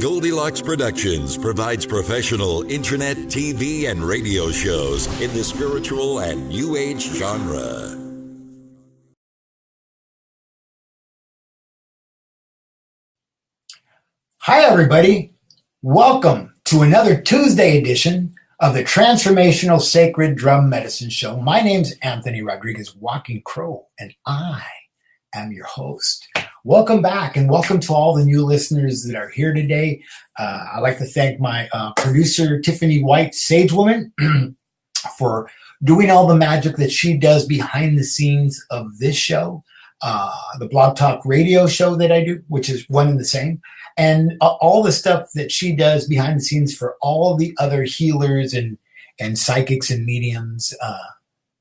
Goldylocks Productions provides professional internet, TV, and radio shows in the spiritual and New Age genre. Hi, everybody. Welcome to another Tuesday edition of the Transformational Sacred Drum Medicine Show. My name's Anthony Rodriguez, Walking Crow, and I am your host. Welcome back, and welcome to all the new listeners that are here today. I'd like to thank my producer, Tiffany White, Sage Woman, for doing all the magic that she does behind the scenes of this show, the Blog Talk radio show that I do, which is one and the same, and all the stuff that she does behind the scenes for all the other healers and psychics and mediums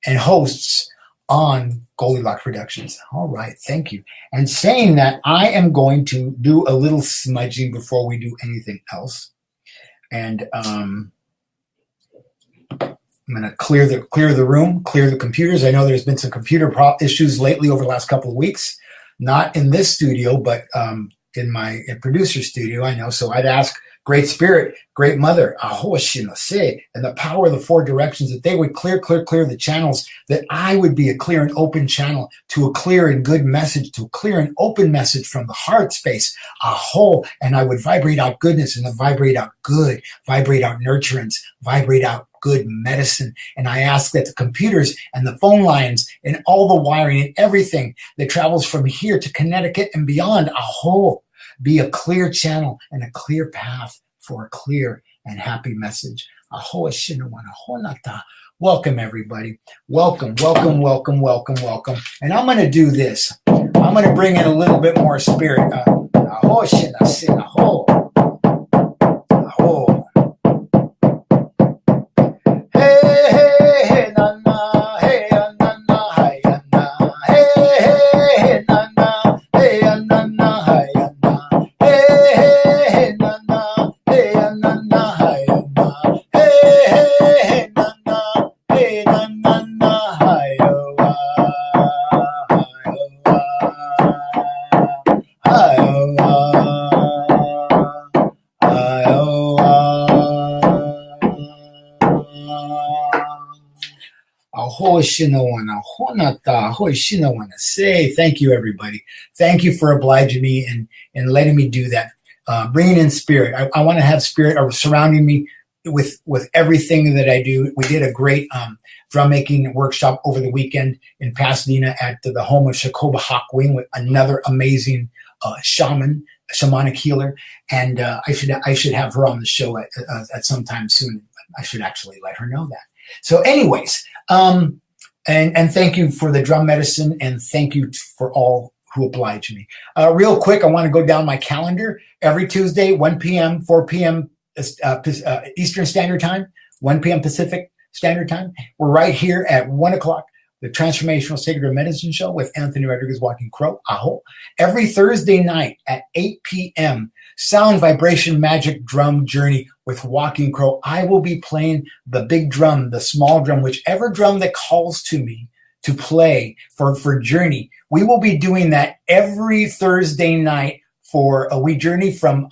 and hosts on Goldylocks Productions. All right, thank you. And saying that, I am going to do a little smudging before we do anything else. And I'm going to clear the room, clear the computers. I know there's been some computer issues lately over the last couple of weeks, not in this studio, but in my producer studio, I know. So I'd ask Great Spirit, Great Mother, and the power of the four directions, that they would clear the channels, that I would be a clear and open channel to a clear and good message, to a clear and open message from the heart space, and I would vibrate out goodness and vibrate out good, vibrate out nurturance, vibrate out good medicine. And I ask that the computers and the phone lines and all the wiring and everything that travels from here to Connecticut and beyond, be a clear channel and a clear path for a clear and happy message. Welcome, everybody. Welcome. And I'm going to do this. I'm going to bring in a little bit more spirit. Say thank you, everybody. Thank you for obliging me and letting me do that. Bringing in spirit. I want to have spirit surrounding me with everything that I do. We did a great drum making workshop over the weekend in Pasadena at the home of Shakoba Hawkwing with another amazing shamanic healer. And I should have her on the show at some time soon. I should actually let her know that. So anyways, and thank you for the drum medicine, and thank you for all who oblige me. Real quick, I want to go down my calendar. Every Tuesday, 1 p.m., 4 p.m. Eastern Standard Time, 1 p.m. Pacific Standard Time. We're right here at 1 o'clock, the Transformational Sacred Medicine Show with Anthony Rodriguez, Walking Crow. Every Thursday night at 8 p.m., Sound Vibration Magic Drum Journey with Walking Crow. I will be playing the big drum, the small drum, whichever drum that calls to me to play for Journey. We will be doing that every Thursday night we journey from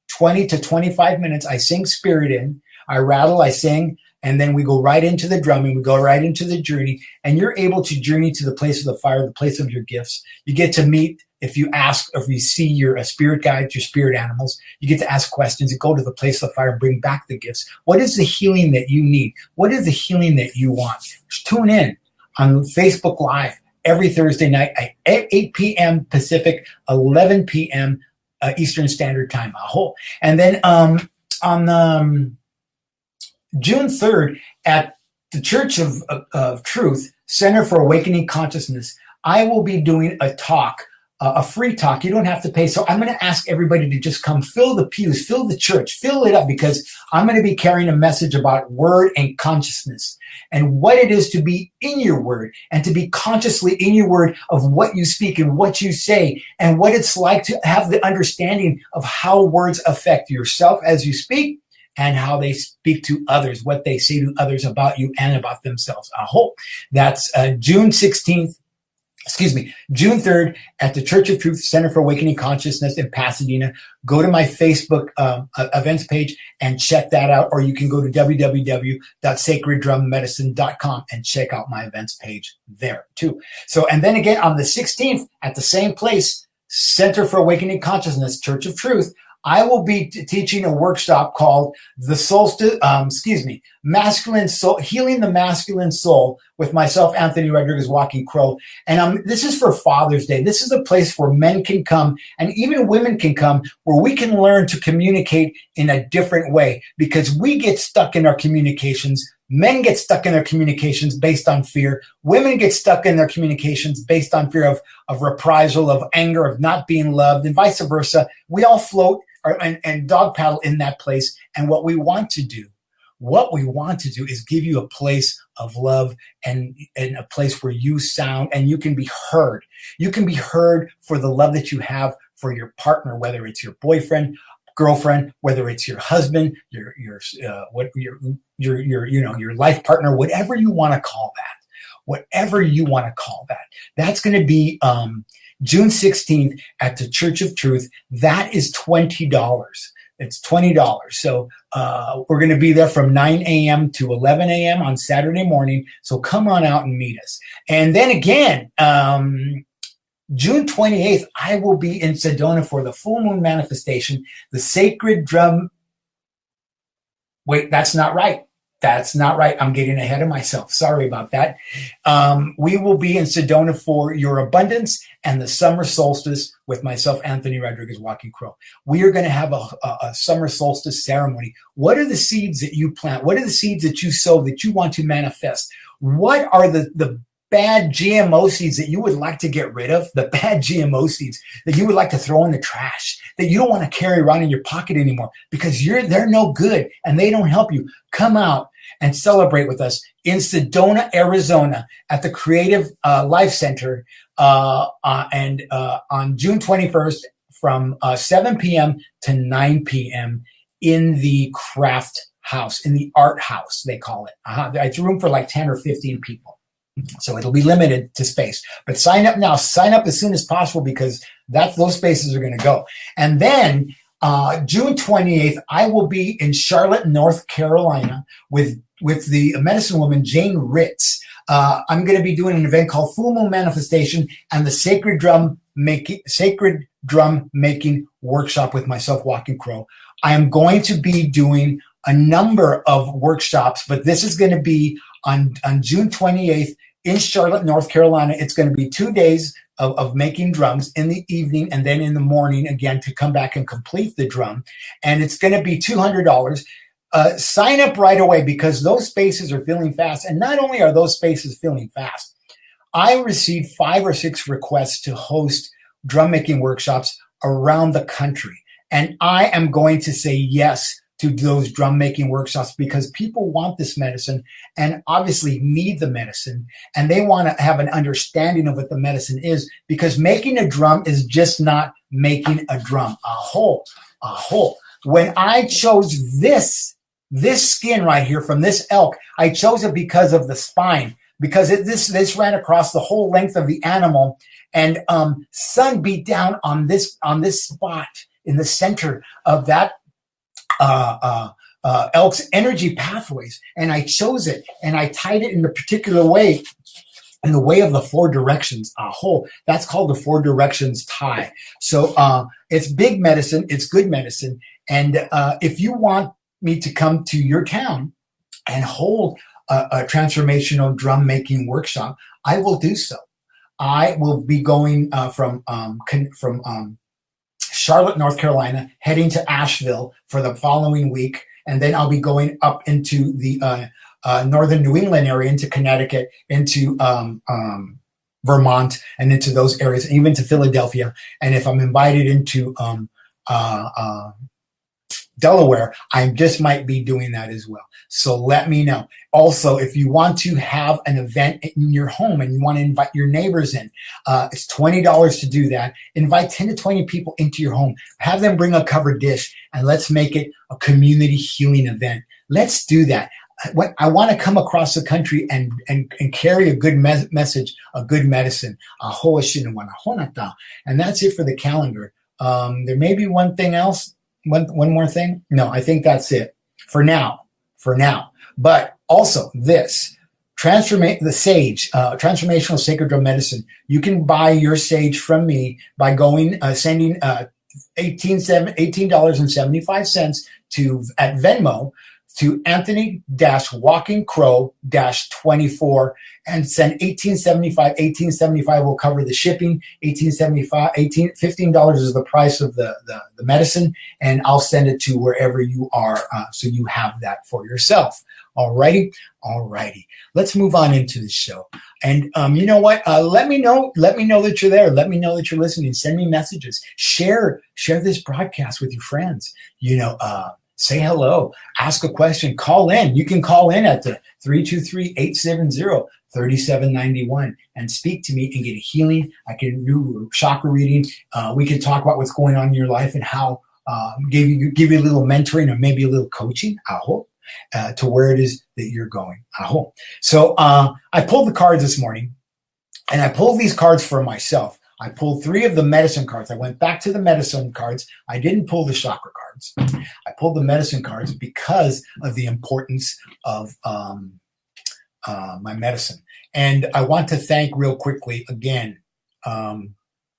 20 to 25 minutes. I sing spirit in, I rattle, I sing, and then we go right into the drumming. We go right into the journey, and you're able to journey to the place of the fire, the place of your gifts. You get to meet, if you ask, or if you see your spirit guides, your spirit animals, you get to ask questions and go to the place of the fire and bring back the gifts. What is the healing that you need? What is the healing that you want? Just tune in on Facebook Live every Thursday night at 8 p.m. Pacific, 11 p.m. Eastern Standard Time. And then on June 3rd at the Church of Truth, Center for Awakening Consciousness, I will be doing a talk, a free talk. You don't have to pay. So I'm going to ask everybody to just come fill the pews, fill the church, fill it up, because I'm going to be carrying a message about word and consciousness and what it is to be in your word and to be consciously in your word of what you speak and what you say and what it's like to have the understanding of how words affect yourself as you speak and how they speak to others, what they say to others about you and about themselves. I hope that's June 16th June 3rd at the Church of Truth Center for Awakening Consciousness in Pasadena. Go to my Facebook events page and check that out, or you can go to www.sacreddrummedicine.com and check out my events page there too. So, and then again on the 16th at the same place, Center for Awakening Consciousness, Church of Truth, I will be teaching a workshop called Masculine Soul, Healing the Masculine Soul with myself, Anthony Rodriguez, Walking Crow. And this is for Father's Day. This is a place where men can come and even women can come, where we can learn to communicate in a different way, because we get stuck in our communications. Men get stuck in their communications based on fear. Women get stuck in their communications based on fear of reprisal, of anger, of not being loved, and vice versa. We all float and dog paddle in that place. And what we want to do is give you a place of love and a place where you sound and you can be heard. You can be heard for the love that you have for your partner, whether it's your boyfriend, girlfriend, whether it's your husband, your life partner, whatever you want to call that. That's going to be June 16th at the Church of Truth. That is $20. It's $20. So we're going to be there from 9 a.m. to 11 a.m. on Saturday morning. So come on out and meet us. And then again, June 28th, I will be in Sedona for the full moon manifestation, the sacred drum. Wait, that's not right. I'm getting ahead of myself. Sorry about that. We will be in Sedona for your abundance and the summer solstice with myself, Anthony Rodriguez, Walking Crow. We are going to have a summer solstice ceremony. What are the seeds that you plant? What are the seeds that you sow that you want to manifest? What are the bad GMO seeds that you would like to get rid of? The bad GMO seeds that you would like to throw in the trash, that you don't want to carry around in your pocket anymore because they're no good and they don't help you. Come out and celebrate with us in Sedona, Arizona at the Creative Life Center and on June 21st from 7 p.m. to 9 p.m. in the craft house, in the art house, they call it. It's room for like 10 or 15 people. So it'll be limited to space. But sign up now. Sign up as soon as possible because those spaces are going to go. And then June 28th, I will be in Charlotte, North Carolina with the medicine woman, Jane Ritz. I'm going to be doing an event called Full Moon Manifestation and the Sacred Drum Making Workshop with myself, Walking Crow. I am going to be doing a number of workshops, but this is going to be on June 28th in Charlotte, North Carolina. It's going to be 2 days of making drums in the evening and then in the morning again to come back and complete the drum. And it's going to be $200. Sign up right away because those spaces are filling fast. And not only are those spaces filling fast, I received 5 or 6 requests to host drum making workshops around the country. And I am going to say yes to those drum making workshops because people want this medicine and obviously need the medicine. And they want to have an understanding of what the medicine is, because making a drum is just not making a drum, a hole. When I chose this skin right here from this elk, I chose it because of the spine, because this ran across the whole length of the animal, and sun beat down on this spot in the center of that elk's energy pathways, and I chose it and I tied it in a particular way, in the way of the 4 directions, a hole. That's called the 4 directions tie. So it's big medicine, it's good medicine, and if you want me to come to your town and hold a transformational drum making workshop, I will do so. I will be going from Charlotte, North Carolina, heading to Asheville for the following week. And then I'll be going up into the northern New England area, into Connecticut, into Vermont, and into those areas, even to Philadelphia. And if I'm invited into Delaware, I just might be doing that as well. So let me know. Also, if you want to have an event in your home and you want to invite your neighbors in, it's $20 to do that. Invite 10 to 20 people into your home. Have them bring a covered dish, and let's make it a community healing event. Let's do that. I want to come across the country and carry a good message, a good medicine. And that's it for the calendar. There may be one thing else, one more thing. No, I think that's it for now. But also this. The sage, transformational sacred drum medicine. You can buy your sage from me by sending $18.75 at Venmo to Anthony-Walking-Crow-24 and send $18.75. $18.75 will cover the shipping. $15 is the price of the medicine, and I'll send it to wherever you are, so you have that for yourself. Alrighty. Let's move on into the show. And you know what? Let me know that you're there. Let me know that you're listening. Send me messages. Share this broadcast with your friends. Say hello. Ask a question. Call in. You can call in at the 323-870-3791 and speak to me and get a healing. I can do chakra reading. We can talk about what's going on in your life and how give you a little mentoring or maybe a little coaching. I hope. To where it is that you're going. I hope. So I pulled the cards this morning, and I pulled these cards for myself. I pulled 3 of the medicine cards. I went back to the medicine cards. I didn't pull the chakra cards. I pulled the medicine cards because of the importance of my medicine. And I want to thank real quickly again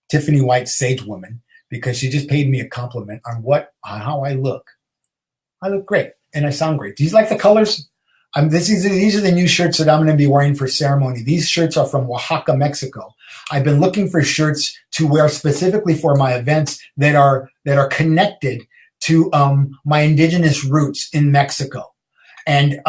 Tiffany White, Sage Woman, because she just paid me a compliment on how I look. I look great. And I sound great. Do you like the colors? These are the new shirts that I'm going to be wearing for ceremony. These shirts are from Oaxaca, Mexico. I've been looking for shirts to wear specifically for my events that are connected to my indigenous roots in Mexico. And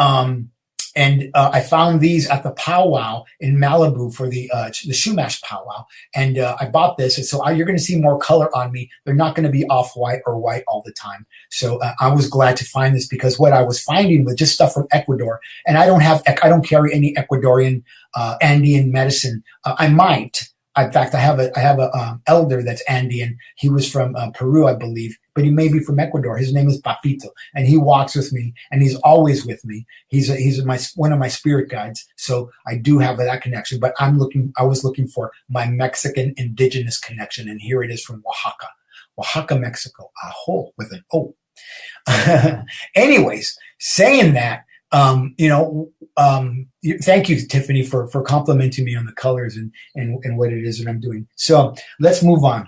I found these at the Pow-wow in Malibu for the Shumash Pow-wow. And I bought this. And so you're going to see more color on me. They're not going to be off-white or white all the time. So I was glad to find this because what I was finding was just stuff from Ecuador. And I don't carry any Ecuadorian Andean medicine. I might. In fact, I have a elder that's Andean. He was from Peru, I believe, but he may be from Ecuador. His name is Papito, and he walks with me, and he's always with me. He's one of my spirit guides, so I do have that connection. But I was looking for my Mexican indigenous connection, and here it is from Oaxaca, Mexico. Ajo with an O. Anyways, saying that. Thank you, Tiffany, for complimenting me on the colors and what it is that I'm doing. So let's move on.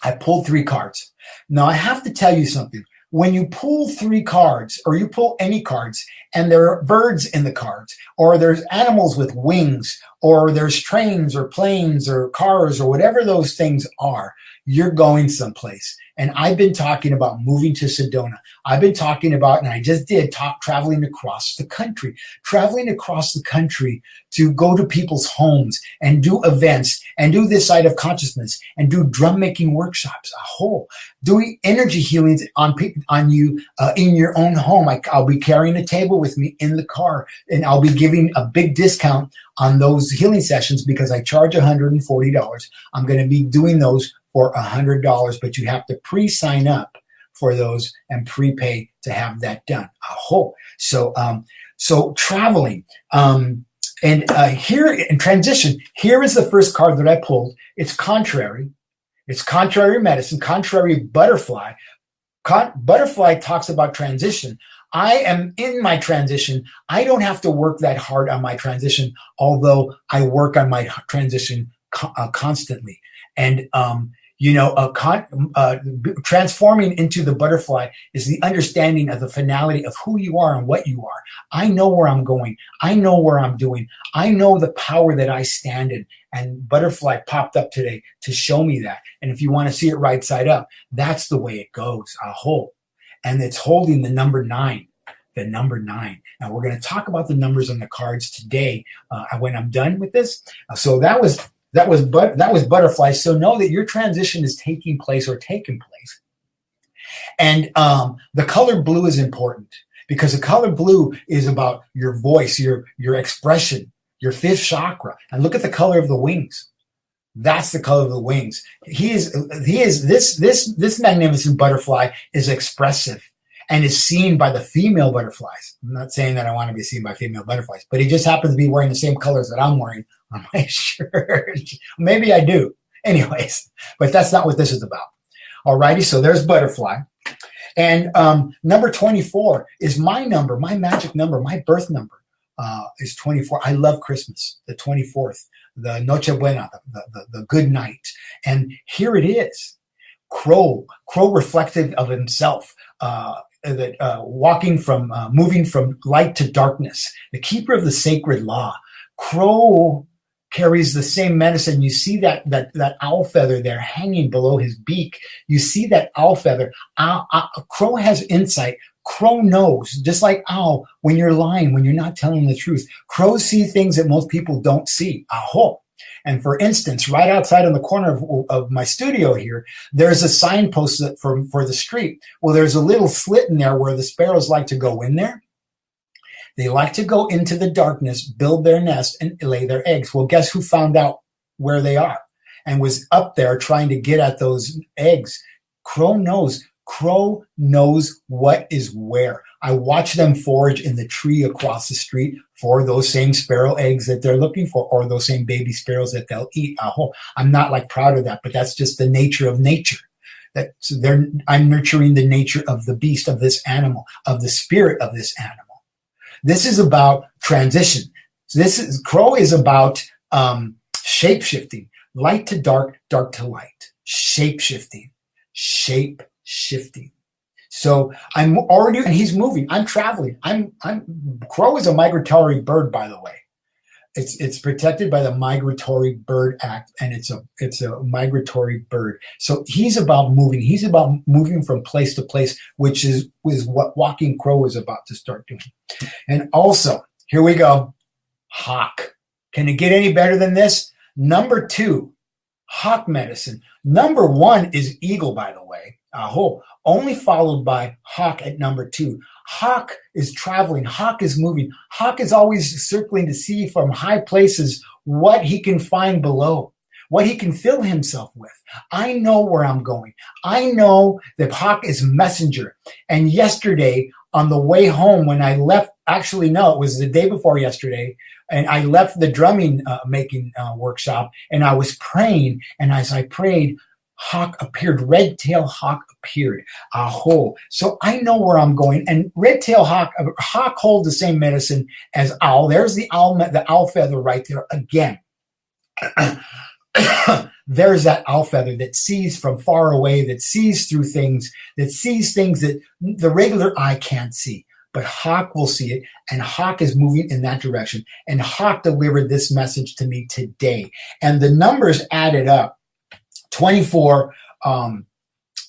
I pulled 3 cards. Now I have to tell you something. When you pull 3 cards or you pull any cards and there are birds in the cards or there's animals with wings or there's trains or planes or cars or whatever those things are, you're going someplace. And I've been talking about moving to Sedona. I've been talking about, and I just did traveling across the country to go to people's homes and do events and do this side of consciousness and do drum making workshops, doing energy healings on you in your own home. I'll be carrying a table with me in the car, and I'll be giving a big discount on those healing sessions because I charge $140. I'm going to be doing those for $100, but you have to pre-sign up for those and prepay to have that done. So traveling. And here in transition, here is the first card that I pulled. It's contrary. It's contrary medicine, contrary butterfly. Butterfly talks about transition. I am in my transition. I don't have to work that hard on my transition, although I work on my transition constantly. And, transforming into the butterfly is the understanding of the finality of who you are and what you are. I know where I'm going. I know where I'm doing. I know the power that I stand in. And butterfly popped up today to show me that. And if you want to see it right side up, that's the way it goes. And it's holding the number 9. The number 9. Now we're going to talk about the numbers on the cards today when I'm done with this. So that was butterfly. So know that your transition is taking place or taken place. And the color blue is important because the color blue is about your voice, your expression, your 5th chakra. And look at the color of the wings. That's the color of the wings. This magnificent butterfly is expressive. and is seen by the female butterflies. I'm not saying that I want to be seen by female butterflies, but he just happens to be wearing the same colors that I'm wearing on my shirt. Maybe I do. Anyways, but that's not what this is about. Alrighty, so there's butterfly. And number 24 is my number, my magic number, my birth number is 24. I love Christmas, the 24th, the Noche Buena, the good night. And here it is. Crow reflective of himself, moving from light to darkness, the keeper of the sacred law. Crow carries the same medicine. You see that owl feather there hanging below his beak. You see that owl feather. Crow has insight. Crow knows, just like owl, when you're lying, when you're not telling the truth. Crows see things that most people don't see. Aho. And for instance, right outside in the corner of my studio here, there's a signpost for the street. Well, there's a little slit in there where the sparrows like to go in there. They like to go into the darkness, build their nest, and lay their eggs. Well, guess who found out where they are and was up there trying to get at those eggs? Crow knows. Crow knows what is where. I watch them forage in the tree across the street for those same sparrow eggs that they're looking for, or those same baby sparrows that they'll eat. I'm not like proud of that, but that's just the nature of nature. I'm nurturing the nature of the beast, of this animal, of the spirit of this animal. This is about transition. Crow is about shape-shifting, light to dark, dark to light, shape-shifting. So I'm already, and he's moving. I'm traveling. Crow is a migratory bird, by the way. It's protected by the Migratory Bird Act, and it's a migratory bird. So he's about moving. He's about moving from place to place, which is what Walking Crow is about to start doing. And also, here we go, hawk. Can it get any better than this? Number 2, hawk medicine. Number 1 is eagle, by the way. Only followed by hawk at number 2. Hawk is traveling. Hawk is moving. Hawk is always circling to see from high places what he can find below, what he can fill himself with. I know where I'm going. I know that hawk is messenger. And yesterday on the way home when I left, actually, no, it was the day before yesterday, and I left the drumming making workshop, and I was praying, and as I prayed, hawk appeared. Red-tail hawk appeared. So I know where I'm going. And red-tail hawk holds the same medicine as owl. There's the owl feather right there again. There's that owl feather that sees from far away, that sees through things, that sees things that the regular eye can't see. But hawk will see it, and hawk is moving in that direction. And hawk delivered this message to me today. And the numbers added up. 24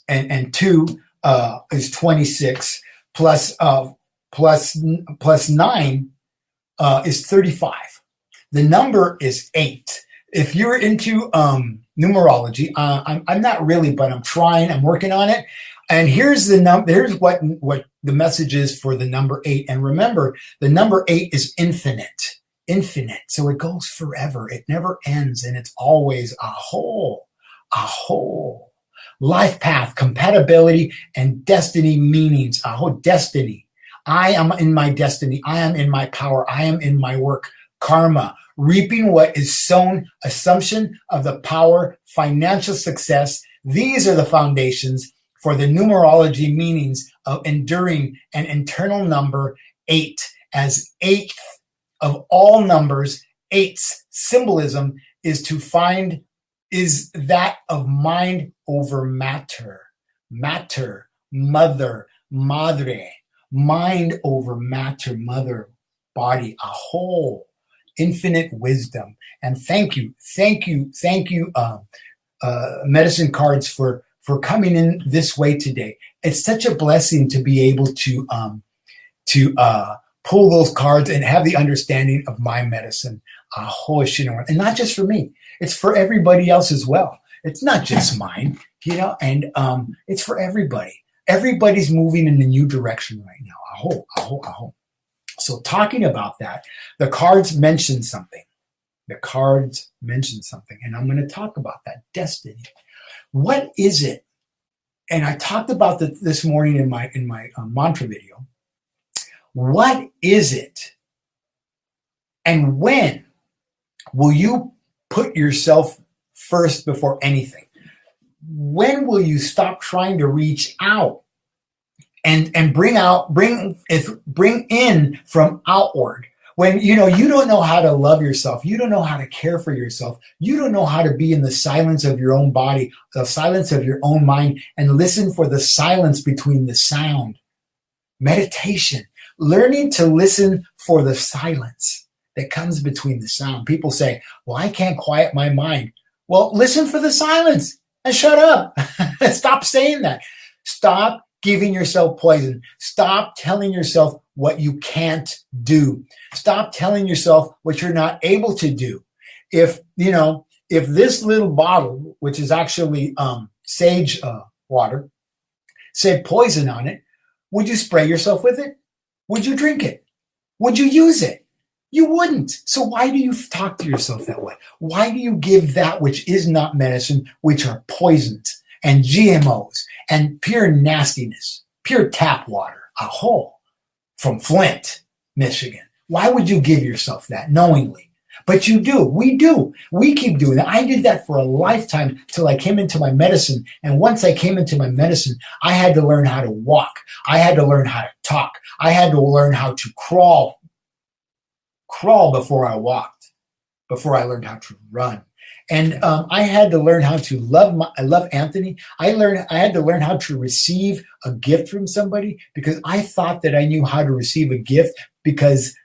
and 2 is 26 plus 9 is 35. The number is 8. If you're into numerology, I'm not really, but I'm trying. I'm working on it. And here's the number. Here's what the message is for the number 8. And remember, the number 8 is infinite. So it goes forever. It never ends, and it's always a whole. Life path, compatibility, and destiny meanings. Destiny. I am in my destiny. I am in my power. I am in my work. Karma. Reaping what is sown. Assumption of the power. Financial success. These are the foundations for the numerology meanings of enduring an internal number 8. As 8th of all numbers, 8's symbolism is that of mind over matter. Matter, mother, madre. Mind over matter, mother, body, a whole. Infinite wisdom. And thank you, medicine cards for coming in this way today. It's such a blessing to be able to pull those cards and have the understanding of my medicine. And not just for me. It's for everybody else as well. It's not just mine, and it's for everybody. Everybody's moving in a new direction right now. So talking about that, the cards mention something. And I'm going to talk about that. Destiny. What is it and I talked about this morning in my mantra video. What is it? And when will you put yourself first before anything? When will you stop trying to reach out and bring in from outward? When you don't know how to love yourself, you don't know how to care for yourself, you don't know how to be in the silence of your own body, the silence of your own mind, and listen for the silence between the sound. Meditation, learning to listen for the silence that comes between the sound. People say, well, I can't quiet my mind. Well, listen for the silence and shut up. Stop saying that. Stop giving yourself poison. Stop telling yourself what you can't do. Stop telling yourself what you're not able to do. If this little bottle, which is actually sage water, said poison on it, would you spray yourself with it? Would you drink it? Would you use it? You wouldn't. So why do you talk to yourself that way? Why do you give that which is not medicine, which are poisons and GMOs and pure nastiness, pure tap water, a hole from Flint, Michigan? Why would you give yourself that knowingly? But you do. We do. We keep doing that. I did that for a lifetime till I came into my medicine. And once I came into my medicine, I had to learn how to walk. I had to learn how to talk. I had to learn how to crawl before I walked, before I learned how to run. And I had to learn how to I love Anthony. I had to learn how to receive a gift from somebody, because I thought that I knew how to receive a gift, because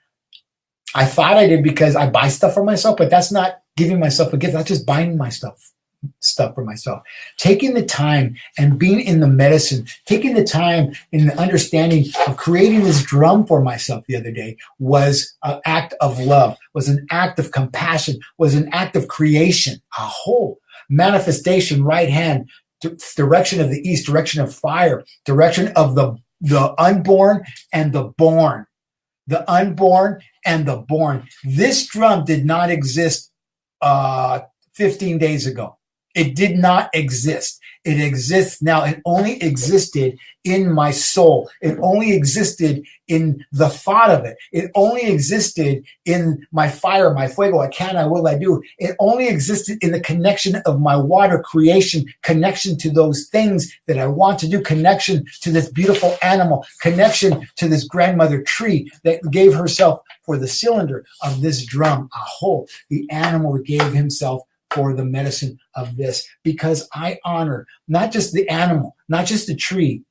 I thought I did, because I buy stuff for myself, but that's not giving myself a gift. That's just buying my stuff for myself. Taking the time and being in the medicine, taking the time in the understanding of creating this drum for myself the other day was an act of love, was an act of compassion, was an act of creation, a whole manifestation, right hand, direction of the east, direction of fire, direction of the unborn and the born. The unborn and the born. This drum did not exist 15 days ago. It did not exist. It exists now. It only existed in my soul. It only existed in the thought of it. It only existed in my fire, my fuego. I can, I will, I do. It only existed in the connection of my water creation, connection to those things that I want to do, connection to this beautiful animal, connection to this grandmother tree that gave herself for the cylinder of this drum, a whole. The animal gave himself for the medicine of this, because I honor not just the animal, not just the tree,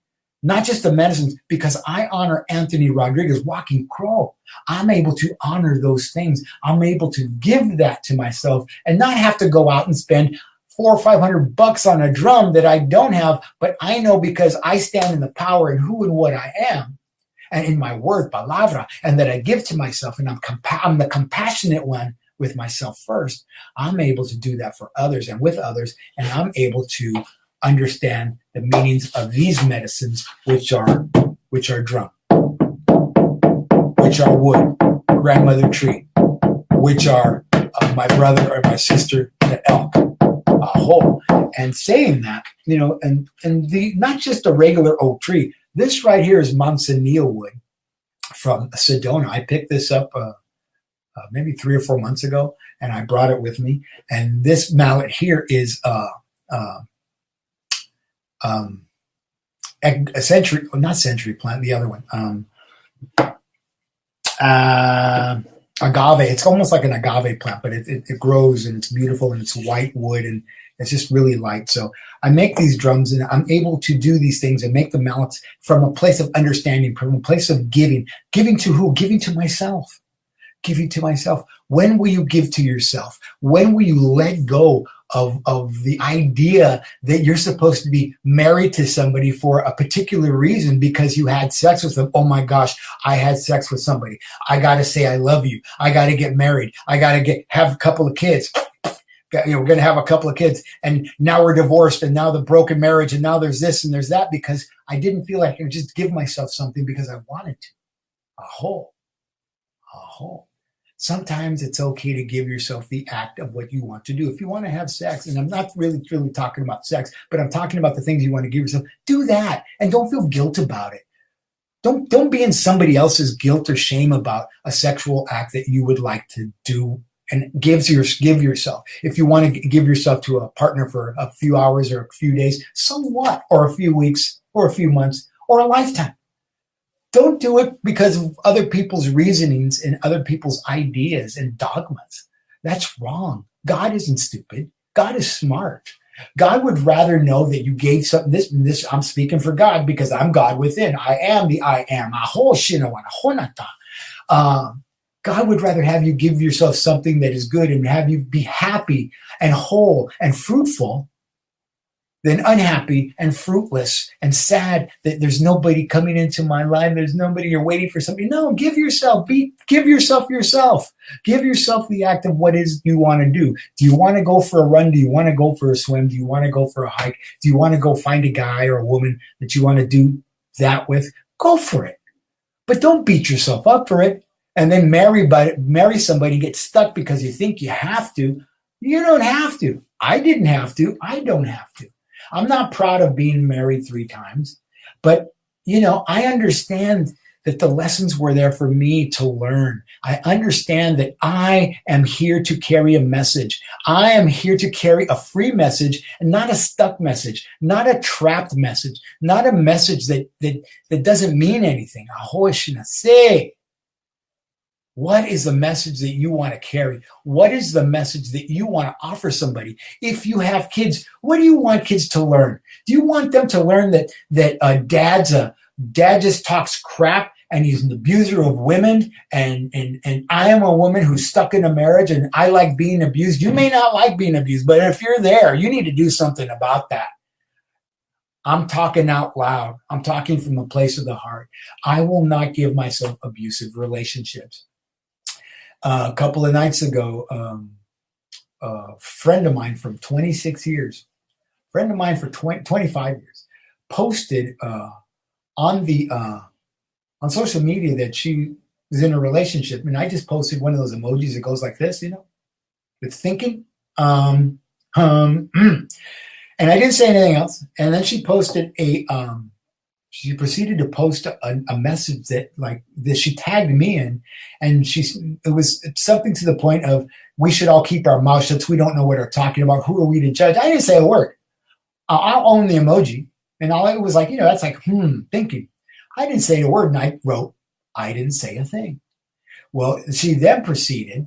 not just the medicines, because I honor Anthony Rodriguez, Walking Crow. I'm able to honor those things. I'm able to give that to myself and not have to go out and spend $400 or $500 on a drum that I don't have, but I know, because I stand in the power and who and what I am, and in my word, palabra, and that I give to myself, and I'm the compassionate one with myself first. I'm able to do that for others and with others, and I'm able to understand the meanings of these medicines, which are drum, which are wood, grandmother tree, which are my brother or my sister, the elk, a whole. And saying that, and the not just a regular oak tree. This right here is manzanilla wood from Sedona. I picked this up maybe 3 or 4 months ago, and I brought it with me. And this mallet here is a not century plant, the other one, agave. It's almost like an agave plant, but it grows, and it's beautiful, and it's white wood, and it's just really light. So I make these drums, and I'm able to do these things and make the mallets from a place of understanding, from a place of giving. Giving to who? Giving to myself. Giving to myself. When will you give to yourself? When will you let go of the idea that you're supposed to be married to somebody for a particular reason because you had sex with them? Oh my gosh, I had sex with somebody. I got to say I love you. I got to get married. I got to have a couple of kids. We're going to have a couple of kids, and now we're divorced, and now the broken marriage, and now there's this and there's that, because I didn't feel like I could just give myself something because I wanted to. A whole. Sometimes it's okay to give yourself the act of what you want to do. If you want to have sex, and I'm not really talking about sex, but I'm talking about the things you want to give yourself, do that. And don't feel guilt about it. Don't be in somebody else's guilt or shame about a sexual act that you would like to do, and give yourself. If you want to give yourself to a partner for a few hours or a few days, so what? Or a few weeks or a few months or a lifetime. Don't do it because of other people's reasonings and other people's ideas and dogmas. That's wrong. God isn't stupid. God is smart. God would rather know that you gave something. This I'm speaking for God because I'm God within. I am the I am. God would rather have you give yourself something that is good and have you be happy and whole and fruitful than unhappy and fruitless and sad that there's nobody coming into my life. There's nobody, you're waiting for somebody. No, give yourself yourself. Give yourself the act of what is you want to do. Do you want to go for a run? Do you want to go for a swim? Do you want to go for a hike? Do you want to go find a guy or a woman that you want to do that with? Go for it. But don't beat yourself up for it and then marry somebody and get stuck because you think you have to. You don't have to. I didn't have to. I don't have to. I'm not proud of being married 3 times, but, I understand that the lessons were there for me to learn. I understand that I am here to carry a message. I am here to carry a free message and not a stuck message, not a trapped message, not a message that doesn't mean anything. What is the message that you want to carry? What is the message that you want to offer somebody? If you have kids, what do you want kids to learn? Do you want them to learn that dad just talks crap and he's an abuser of women and I am a woman who's stuck in a marriage and I like being abused? You may not like being abused, but if you're there, you need to do something about that. I'm talking out loud. I'm talking from a place of the heart. I will not give myself abusive relationships. A couple of nights ago, a friend of mine from 26 years, friend of mine for 25 years, posted on social media that she was in a relationship. And I just posted one of those emojis that goes like this, it's thinking. And I didn't say anything else. And then she posted she proceeded to post a message that she tagged me in, and it was something to the point of, we should all keep our mouths shut. We don't know what they're talking about. Who are we to judge? I didn't say a word. I'll own the emoji. And all it was that's thinking. I didn't say a word. And I wrote, I didn't say a thing. Well, she then proceeded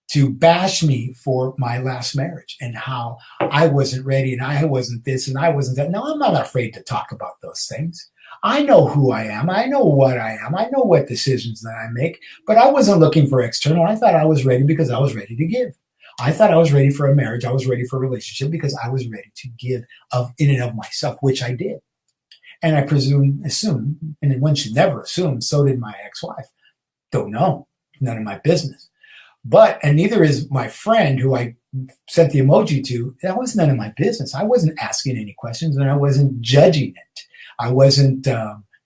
to bash me for my last marriage and how I wasn't ready and I wasn't this and I wasn't that. No, I'm not afraid to talk about those things. I know who I am. I know what I am. I know what decisions that I make, but I wasn't looking for external. I thought I was ready because I was ready to give. I thought I was ready for a marriage. I was ready for a relationship because I was ready to give in and of myself, which I did. And I assume, and then one should never assume, so did my ex-wife. Don't know. None of my business. And neither is my friend who I sent the emoji to. That was none of my business. I wasn't asking any questions and I wasn't judging it. I wasn't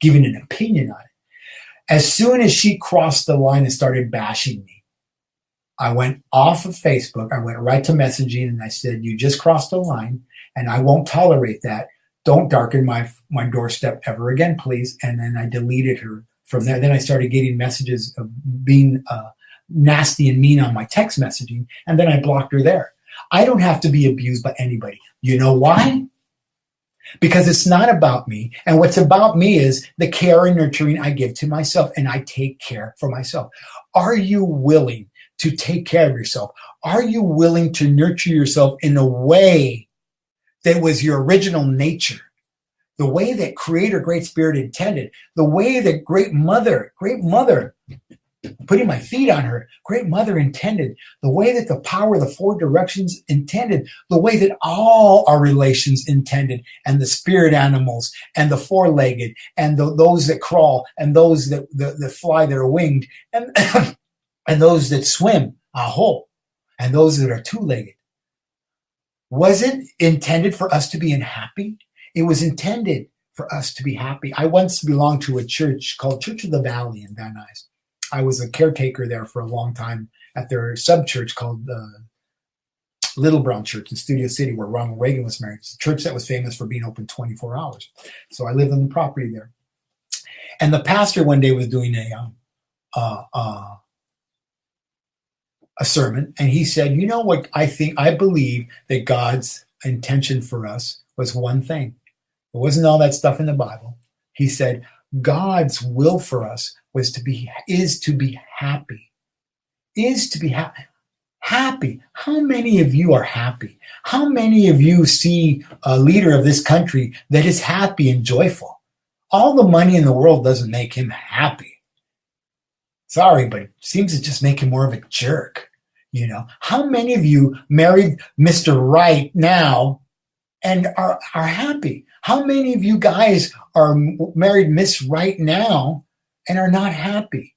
giving an opinion on it. As soon as she crossed the line and started bashing me, I went off of Facebook. I went right to messaging and I said, you just crossed the line and I won't tolerate that. Don't darken my doorstep ever again, please. And then I deleted her from there. Then I started getting messages of being nasty and mean on my text messaging, and then I blocked her there. I don't have to be abused by anybody. You know why? Because it's not about me, and what's about me is the care and nurturing I give to myself, and I take care for myself. Are you willing to take care of yourself? Are you willing to nurture yourself in a way that was your original nature? The way that Creator, Great Spirit intended, the way that Great Mother, putting my feet on her, Great Mother intended, the way that the power of the 4 directions intended, the way that all our relations intended, and the spirit animals, and the 4-legged, and those that crawl, and those that fly that are winged, and and those that swim and those that are 2-legged. Was it intended for us to be happy? It was intended for us to be happy. I once belonged to a church called Church of the Valley in Van Nuys. I was a caretaker there for a long time at their sub-church called Little Brown Church in Studio City, where Ronald Reagan was married. It's a church that was famous for being open 24 hours. So I lived on the property there. And the pastor one day was doing a sermon, and he said, you know what, I believe that God's intention for us was one thing. It wasn't all that stuff in the Bible. He said, God's will for us is to be happy. Is to be happy. Happy. How many of you are happy? How many of you see a leader of this country that is happy and joyful? All the money in the world doesn't make him happy. Sorry, but it seems to just make him more of a jerk. You know, how many of you married Mr. Right now and are happy? How many of you guys are married Miss Right now and are not happy?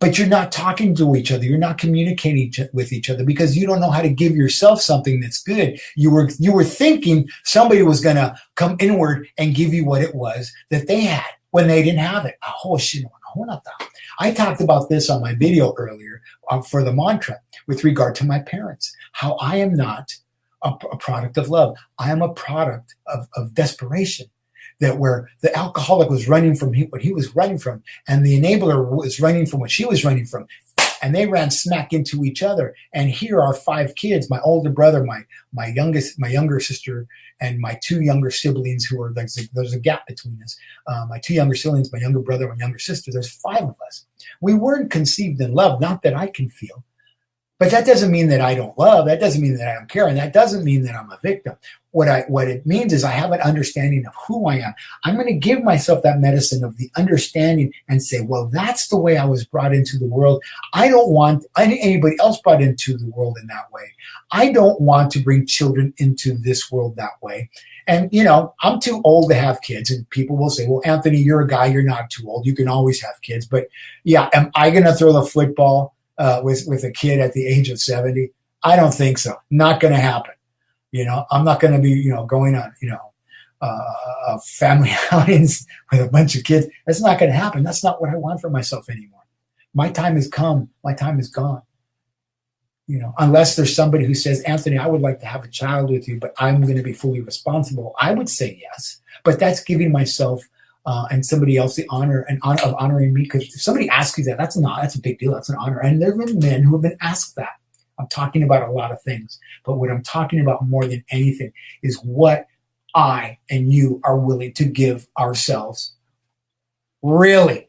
But you're not talking to each other. You're not communicating with each other because you don't know how to give yourself something that's good. You were thinking somebody was going to come inward and give you what it was that they had when they didn't have it. I talked about this on my video earlier for the mantra with regard to my parents, how I am not a product of love. I am a product of desperation. That where the alcoholic was running from what he was running from, and the enabler was running from what she was running from, and they ran smack into each other. And here are 5 kids: my older brother, my younger sister, and my 2 younger siblings. Who are there's a gap between us. My 2 younger siblings, my younger brother, my younger sister. There's 5 of us. We weren't conceived in love, not that I can feel. But that doesn't mean that I don't love. That doesn't mean that I don't care. And that doesn't mean that I'm a victim. What it means is I have an understanding of who I am. I'm going to give myself that medicine of the understanding and say, well, that's the way I was brought into the world. I don't want anybody else brought into the world in that way. I don't want to bring children into this world that way. And, you know, I'm too old to have kids. And people will say, well, Anthony, you're a guy. You're not too old. You can always have kids. But yeah, am I going to throw the football with a kid at the age of 70? I don't think so. Not going to happen. You know, I'm not going to be, going on, family outings with a bunch of kids. That's not going to happen. That's not what I want for myself anymore. My time has come. My time is gone. You know, unless there's somebody who says, Anthony, I would like to have a child with you, but I'm going to be fully responsible. I would say yes, but that's giving myself and somebody else the honor of honoring me. Because if somebody asks you that, that's a big deal. That's an honor. And there have been men who have been asked that. I'm talking about a lot of things, but what I'm talking about more than anything is what I and you are willing to give ourselves. Really,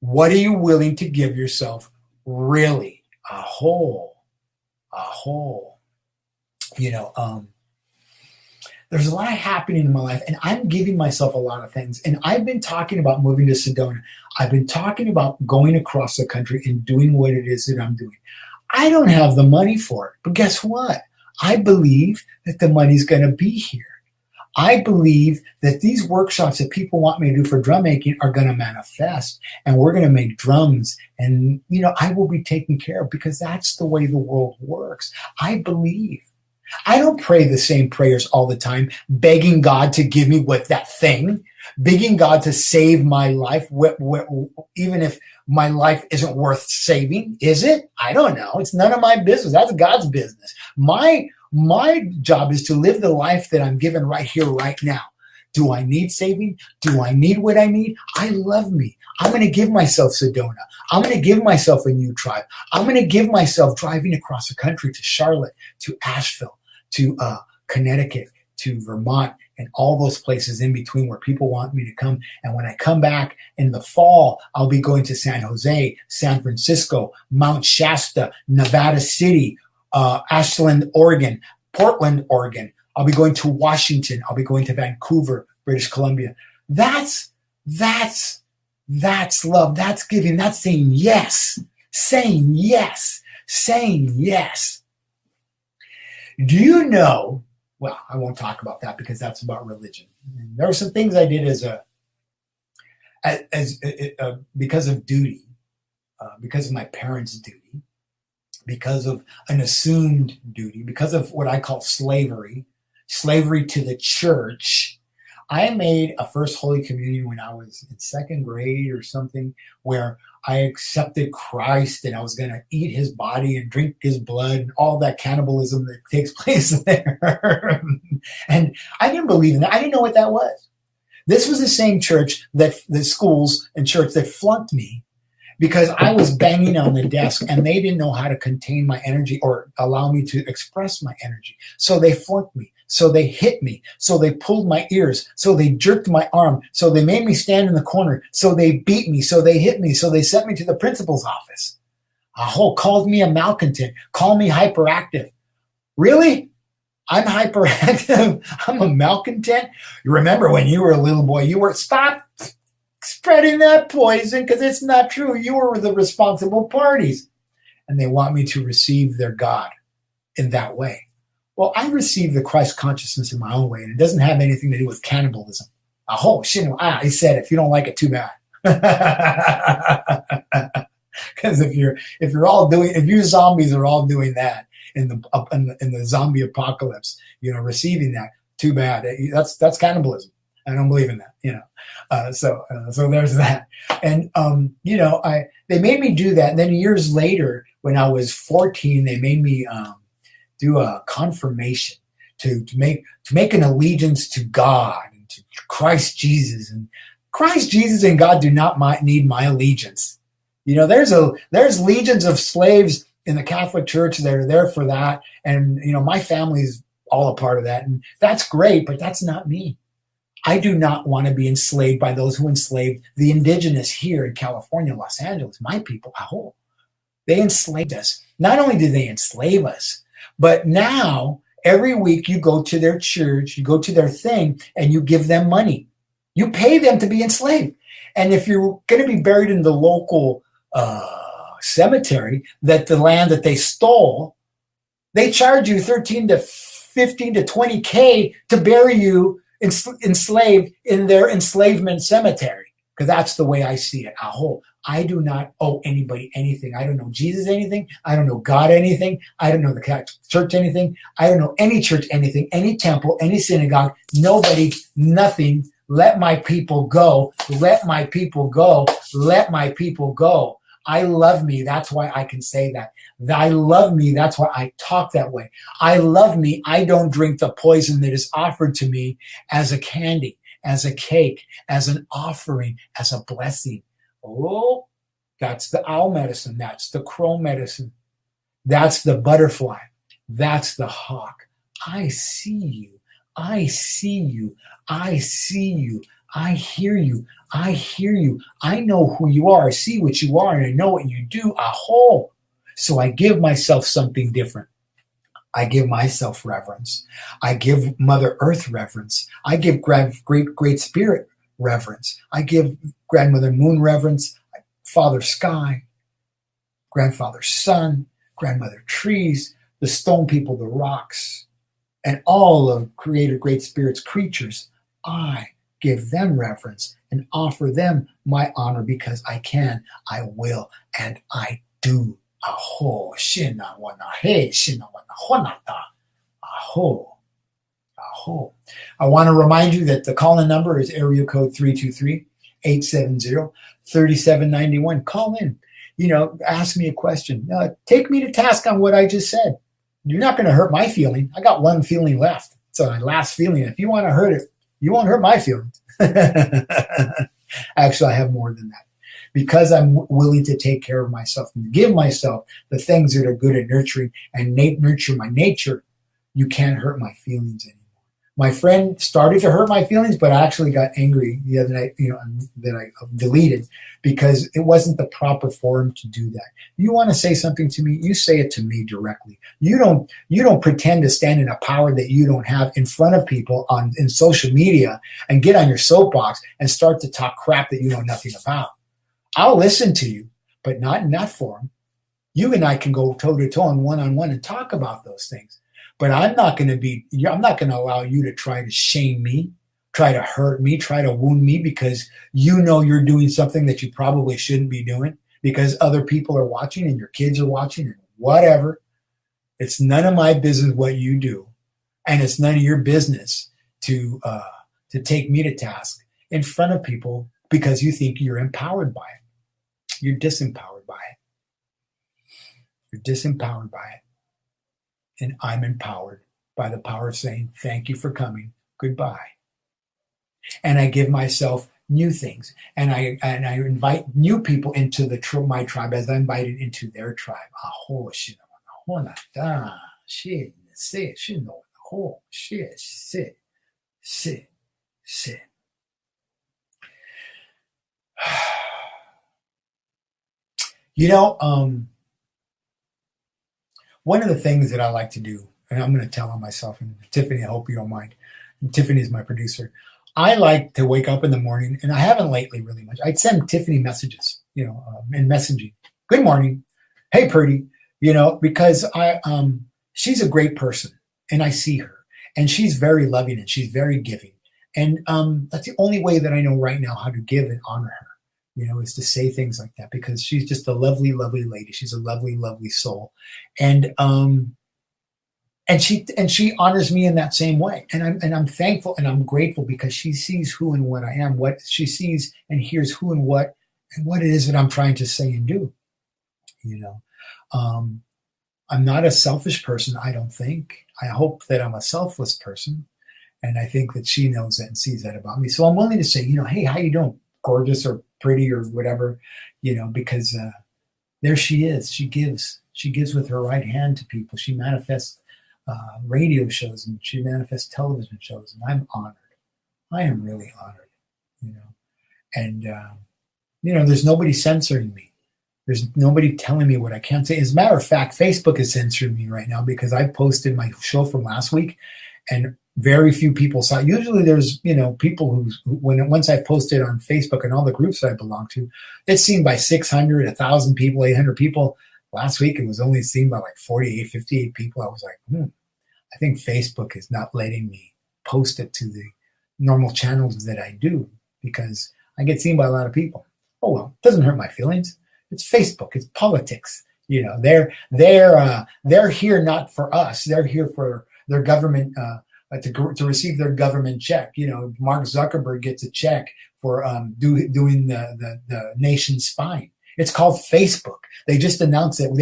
what are you willing to give yourself? Really, a whole. There's a lot happening in my life, and I'm giving myself a lot of things. And I've been talking about moving to Sedona. I've been talking about going across the country and doing what it is that I'm doing. I don't have the money for it, but guess what? I believe that the money's going to be here. I believe that these workshops that people want me to do for drum making are going to manifest, and we're going to make drums, and, I will be taken care of because that's the way the world works. I believe. I don't pray the same prayers all the time, begging God to give me that thing, begging God to save my life, even if my life isn't worth saving. Is it? I don't know. It's none of my business. That's God's business. My job is to live the life that I'm given right here, right now. Do I need saving? Do I need what I need? I love me. I'm going to give myself Sedona. I'm going to give myself a new tribe. I'm going to give myself driving across the country to Charlotte, to Asheville, to Connecticut, to Vermont, and all those places in between where people want me to come. And when I come back in the fall, I'll be going to San Jose, San Francisco, Mount Shasta, Nevada City, Ashland, Oregon, Portland, Oregon. I'll be going to Washington. I'll be going to Vancouver, British Columbia. That's love. That's giving. That's saying yes. Saying yes. Saying yes. Do you know? Well, I won't talk about that because that's about religion. There are some things I did because of duty, because of my parents' duty, because of an assumed duty, because of what I call slavery to the church. I made a first Holy Communion when I was in second grade or something, where I accepted Christ and I was going to eat his body and drink his blood and all that cannibalism that takes place there. And I didn't believe in that. I didn't know what that was. This was the same church that the schools and church that flunked me because I was banging on the desk and they didn't know how to contain my energy or allow me to express my energy. So they flunked me. So they hit me. So they pulled my ears. So they jerked my arm. So they made me stand in the corner. So they beat me. So they hit me. So they sent me to the principal's office. Called me a malcontent. Called me hyperactive. Really? I'm hyperactive. I'm a malcontent. You remember when you were a little boy, you were, stop spreading that poison because it's not true. You were the responsible parties. And they want me to receive their God in that way. Well, I received the Christ consciousness in my own way, and it doesn't have anything to do with cannibalism. He said, if you don't like it, too bad. Because if you zombies are all doing that in the zombie apocalypse, receiving that, too bad. That's cannibalism. I don't believe in that, So there's that. And, they made me do that. And then years later, when I was 14, they made me, do a confirmation to make an allegiance to God and to Christ Jesus. And Christ Jesus and God do not need my allegiance. There's legions of slaves in the Catholic Church that are there for that. And, my family's all a part of that. And that's great, but that's not me. I do not want to be enslaved by those who enslaved the indigenous here in California, Los Angeles, my people. They enslaved us. Not only did they enslave us, but now, every week you go to their church, you go to their thing, and you give them money. You pay them to be enslaved. And if you're going to be buried in the local cemetery, that the land that they stole, they charge you 13 to 15 to 20K to bury you enslaved in their enslavement cemetery. Because that's the way I see it. I do not owe anybody anything. I don't know Jesus anything. I don't know God anything. I don't know the Catholic Church anything. I don't know any church anything, any temple, any synagogue, nobody, nothing. Let my people go. Let my people go. Let my people go. I love me. That's why I can say that. I love me. That's why I talk that way. I love me. I don't drink the poison that is offered to me as a candy, as a cake, as an offering, as a blessing. Oh, that's the owl medicine. That's the crow medicine. That's the butterfly. That's the hawk. I see you. I see you. I see you. I hear you. I hear you. I know who you are. I see what you are, and I know what you do. So I give myself something different. I give myself reverence. I give Mother Earth reverence. I give Great Spirit reverence. I give Grandmother Moon reverence, Father Sky, Grandfather Sun, Grandmother Trees, the stone people, the rocks, and all of Creator Great Spirit's creatures. I give them reverence and offer them my honor because I can, I will, and I do. Aho, shina wana he, shina wana honata. Aho. Aho. I want to remind you that the call-in number is area code 323-870-3791. Call in. Ask me a question. Take me to task on what I just said. You're not going to hurt my feeling. I got one feeling left. It's my last feeling. If you want to hurt it, you won't hurt my feelings. Actually, I have more than that. Because I'm willing to take care of myself and give myself the things that are good at nurturing and nurture my nature, you can't hurt my feelings anymore. My friend started to hurt my feelings, but I actually got angry the other night, that I deleted because it wasn't the proper forum to do that. You want to say something to me, you say it to me directly. You don't pretend to stand in a power that you don't have in front of people in social media and get on your soapbox and start to talk crap that you know nothing about. I'll listen to you, but not in that forum. You and I can go toe-to-toe and one-on-one and talk about those things. But I'm not going to allow you to try to shame me, try to hurt me, try to wound me because you're doing something that you probably shouldn't be doing because other people are watching and your kids are watching and whatever. It's none of my business what you do. And it's none of your business to to take me to task in front of people because you think you're empowered by it. You're disempowered by it. You're disempowered by it. And I'm empowered by the power of saying, thank you for coming. Goodbye. And I give myself new things. And I invite new people into my tribe as I invited into their tribe. Aho, shit, shit, sit, shit, oh, shit, sit. You know, one of the things that I like to do, and I'm going to tell on myself, and Tiffany, I hope you don't mind. And Tiffany is my producer. I like to wake up in the morning, and I haven't lately really much. I'd send Tiffany messages, in messaging. Good morning. Hey, Purdy. Because she's a great person, and I see her, and she's very loving, and she's very giving. And that's the only way that I know right now how to give and honor her, is to say things like that, because she's just a lovely, lovely lady. She's a lovely, lovely soul. And she honors me in that same way. And I'm thankful and I'm grateful because she sees who and what I am, what she sees and hears who and what it is that I'm trying to say and do. I'm not a selfish person, I don't think. I hope that I'm a selfless person. And I think that she knows that and sees that about me. So I'm willing to say, hey, how you doing? Gorgeous or pretty or whatever, because there she is. She gives with her right hand to people. She manifests radio shows and she manifests television shows. And I'm honored. I am really honored, and, there's nobody censoring me. There's nobody telling me what I can't say. As a matter of fact, Facebook is censoring me right now because I posted my show from last week and very few people saw it. Usually there's, people who once I posted on Facebook and all the groups that I belong to, it's seen by 600, 1,000 people, 800 people. Last week, it was only seen by like 48, 58 people. I was like, I think Facebook is not letting me post it to the normal channels that I do because I get seen by a lot of people. Oh, well, it doesn't hurt my feelings. It's Facebook. It's politics. They're here not for us. They're here for their government to receive their government check. Mark Zuckerberg gets a check for doing the nation's spying. It's called Facebook. They just announced that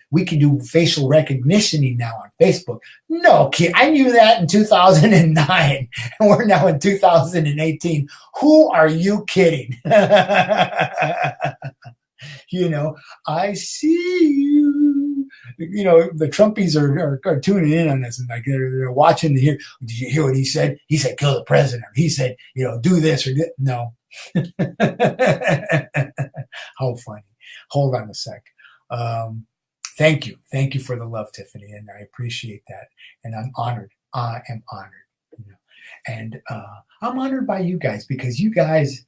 we can do facial recognition now on Facebook. No kid, I knew that in 2009, and we're now in 2018. Who are you kidding? I see you. The Trumpies are tuning in on this and like they're watching to hear. Did you hear what he said? He said, kill the president. He said, do this or do. No. How funny. Hold on a sec. Thank you. Thank you for the love, Tiffany. And I appreciate that. And I'm honored. I am honored. And I'm honored by you guys because you guys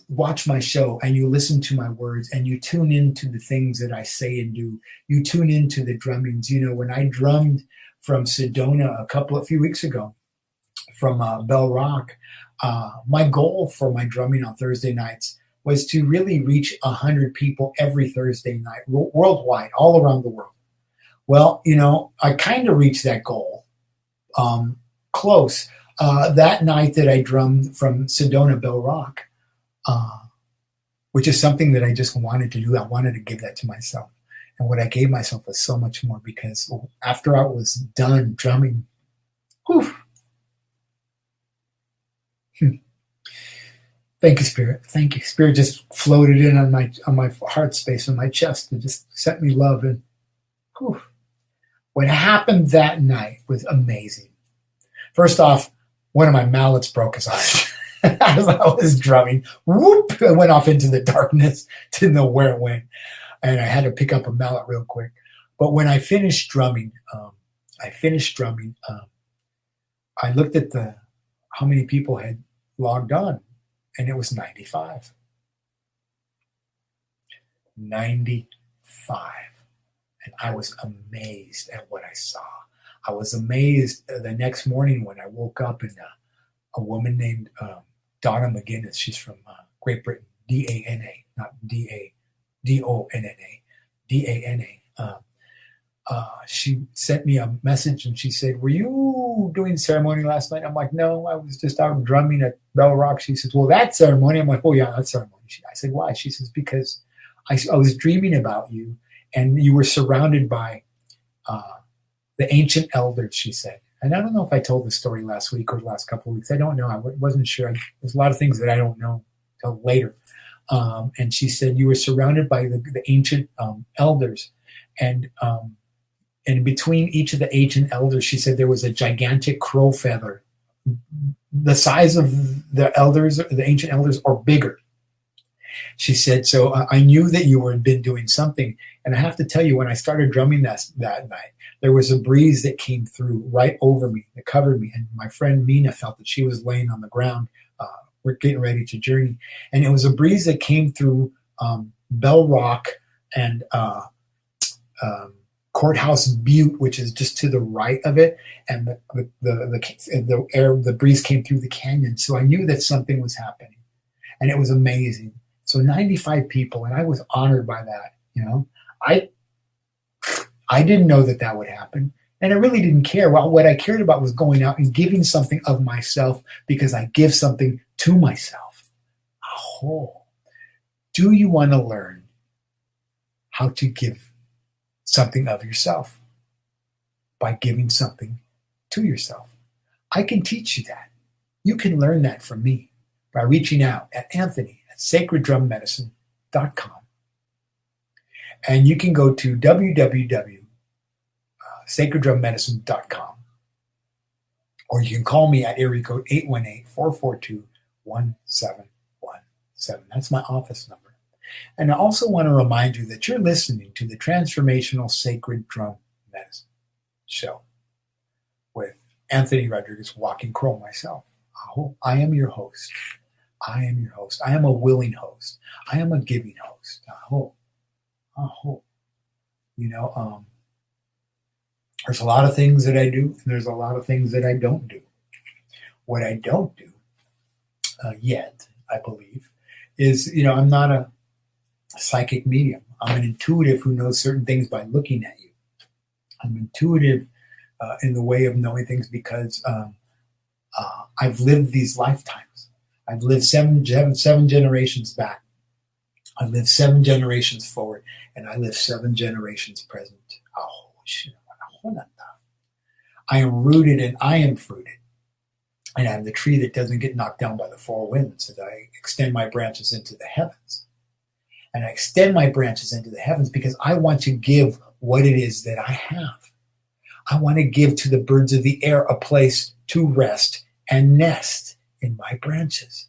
watch my show and you listen to my words and you tune into the things that I say and do. You tune into the drummings. When I drummed from Sedona a few weeks ago from Bell Rock, my goal for my drumming on Thursday nights was to really reach 100 people every Thursday night worldwide, all around the world. Well, I kind of reached that goal close. That night that I drummed from Sedona Bell Rock, which is something that I just wanted to do. I wanted to give that to myself. And what I gave myself was so much more because after I was done drumming, whew. Thank you, Spirit. Thank you. Spirit just floated in on my heart space, on my chest, and just sent me love. And whew. What happened that night was amazing. First off, one of my mallets broke as I was drumming. Whoop! It went off into the darkness. Didn't know where it went. And I had to pick up a mallet real quick. But when I finished drumming, I looked at how many people had logged on, and it was 95. 95. And I was amazed at what I saw. I was amazed the next morning when I woke up and a woman named Donna McGinnis, she's from Great Britain, D-A-N-A, not D-A, D-O-N-N-A, D-A-N-A. she sent me a message and she said, "Were you doing ceremony last night?" I'm like, "No, I was just out drumming at Bell Rock." She says, "Well, that ceremony." I'm like, "Oh yeah, that ceremony." I said, "Why?" She says, "Because I was dreaming about you and you were surrounded by the ancient elders," she said. And I don't know if I told this story last week or the last couple of weeks. I don't know. I wasn't sure. There's a lot of things that I don't know till later. And she said, "You were surrounded by the ancient elders. And between each of the ancient elders," she said, "there was a gigantic crow feather, the size of the elders, the ancient elders, or bigger." She said, "So I knew that you had been doing something." And I have to tell you, when I started drumming that night, there was a breeze that came through right over me, that covered me. And my friend Mina felt that she was laying on the ground. We're getting ready to journey. And it was a breeze that came through Bell Rock and Courthouse Butte, which is just to the right of it. And the breeze came through the canyon. So I knew that something was happening. And it was amazing. So 95 people, and I was honored by that. I didn't know that would happen, and I really didn't care. Well, what I cared about was going out and giving something of myself, because I give something to myself. Oh, do you want to learn how to give something of yourself by giving something to yourself? I can teach you that. You can learn that from me by reaching out at Anthony@sacreddrummedicine.com. And you can go to www.sacreddrummedicine.com, or you can call me at area code 818-442-1717. That's my office number. And I also want to remind you that you're listening to the Transformational Sacred Drum Medicine show with Anthony Rodriguez, Walking Crow, myself. I am your host. I am your host. I am a willing host. I am a giving host. There's a lot of things that I do, and there's a lot of things that I don't do. What I don't do yet, I believe, is, I'm not a psychic medium. I'm an intuitive who knows certain things by looking at you. I'm intuitive in the way of knowing things because I've lived these lifetimes. I've lived seven generations back. I've lived 7 generations forward, and I live 7 generations present. I am rooted and I am fruited. And I'm the tree that doesn't get knocked down by the 4 winds. And I extend my branches into the heavens. And I extend my branches into the heavens because I want to give what it is that I have. I want to give to the birds of the air a place to rest and nest in my branches.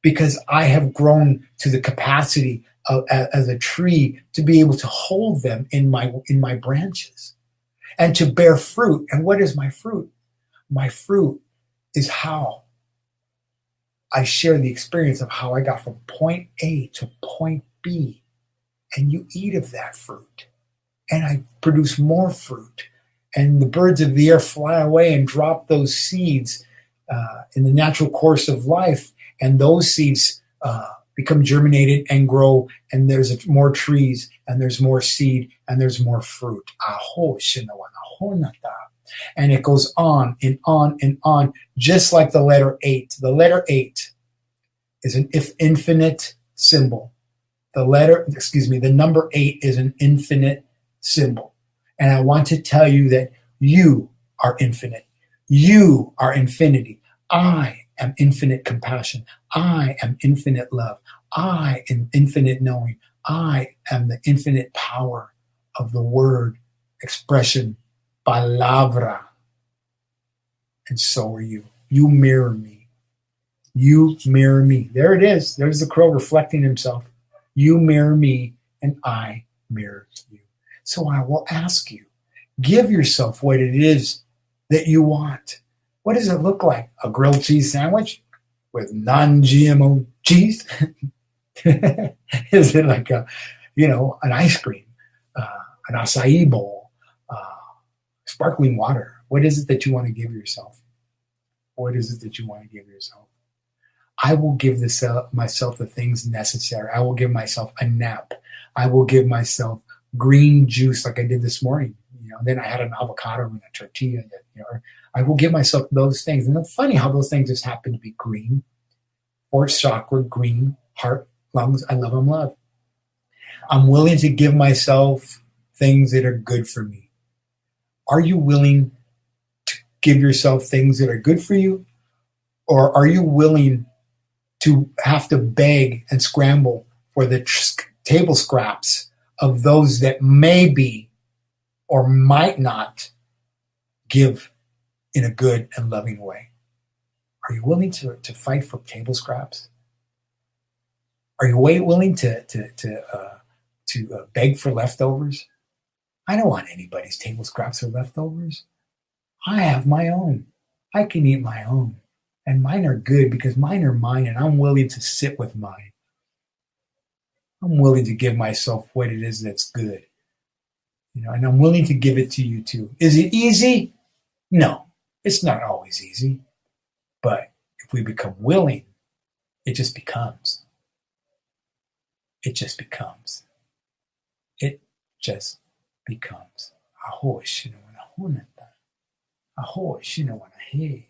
Because I have grown to the capacity as a tree to be able to hold them in my branches and to bear fruit. And what is my fruit? My fruit is how I share the experience of how I got from point A to point B. And you eat of that fruit. And I produce more fruit. And the birds of the air fly away and drop those seeds in the natural course of life. And those seeds become germinated and grow, and there's more trees, and there's more seed, and there's more fruit. And it goes on and on and on, just like the letter 8. The letter 8 is an infinite symbol. The number 8 is an infinite symbol. And I want to tell you that you are infinite. You are infinity. I am infinite compassion. I am infinite love. I am infinite knowing. I am the infinite power of the word, expression, palabra. And so are you. You mirror me. You mirror me. There it is. There's the crow reflecting himself. You mirror me and I mirror you. So I will ask you, give yourself what it is that you want. What does it look like? A grilled cheese sandwich with non-GMO cheese? Is it like an ice cream, an acai bowl, sparkling water? What is it that you want to give yourself? What is it that you want to give yourself? I will give myself the things necessary. I will give myself a nap. I will give myself green juice like I did this morning. then I had an avocado and a tortilla. I will give myself those things. And it's funny how those things just happen to be green, or chakra, green, heart, lungs. I love them, love. I'm willing to give myself things that are good for me. Are you willing to give yourself things that are good for you? Or are you willing to have to beg and scramble for the table scraps of those that maybe or might not give in a good and loving way? Are you willing to fight for table scraps? Are you willing to beg for leftovers? I don't want anybody's table scraps or leftovers. I have my own. I can eat my own. And mine are good because mine are mine, and I'm willing to sit with mine. I'm willing to give myself what it is that's good. And I'm willing to give it to you too. Is it easy? No, it's not always easy. But if we become willing, it just becomes. It just becomes. It just becomes. Aho, shinawana honata. Aho, shinawana hey.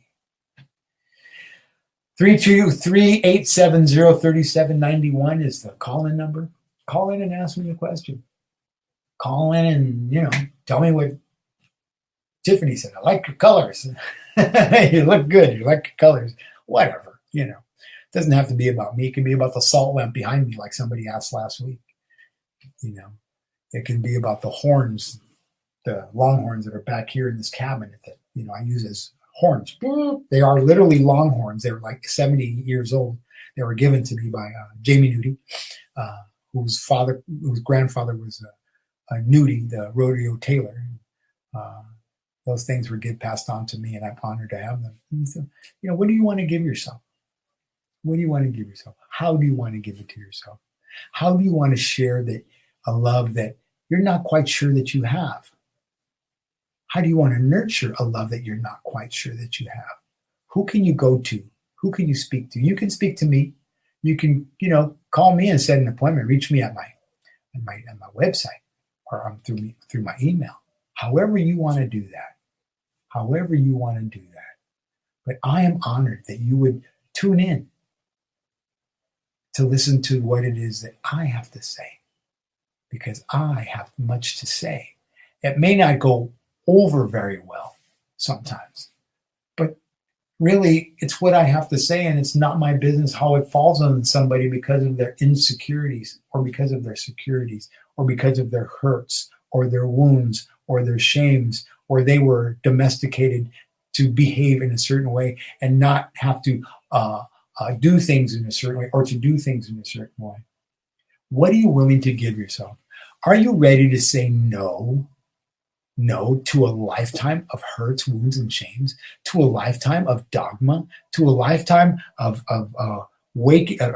323-870-3791 is the call-in number. Call in and ask me a question. Call in and, tell me what Tiffany said. I like your colors. You look good. You like your colors. Whatever, It doesn't have to be about me. It can be about the salt lamp behind me, like somebody asked last week. It can be about the horns, the longhorns that are back here in this cabinet that, I use as horns. They are literally longhorns. They were like 70 years old. They were given to me by Jamie Nudie, whose grandfather was Nudie, the rodeo tailor. Those things were passed on to me, and I'm honored to have them. And so, what do you want to give yourself? What do you want to give yourself? How do you want to give it to yourself? How do you want to share a love that you're not quite sure that you have? How do you want to nurture a love that you're not quite sure that you have? Who can you go to? Who can you speak to? You can speak to me. You can, call me and set an appointment. Reach me at my website or through my email. However you want to do that. However you want to do that. But I am honored that you would tune in to listen to what it is that I have to say, because I have much to say. It may not go over very well sometimes, but really it's what I have to say, and it's not my business how it falls on somebody because of their insecurities or because of their securities or because of their hurts or their wounds or their shames, or they were domesticated to behave in a certain way and not have to do things in a certain way or to do things in a certain way. What are you willing to give yourself? Are you ready to say no to a lifetime of hurts, wounds, and shames, to a lifetime of dogma, to a lifetime of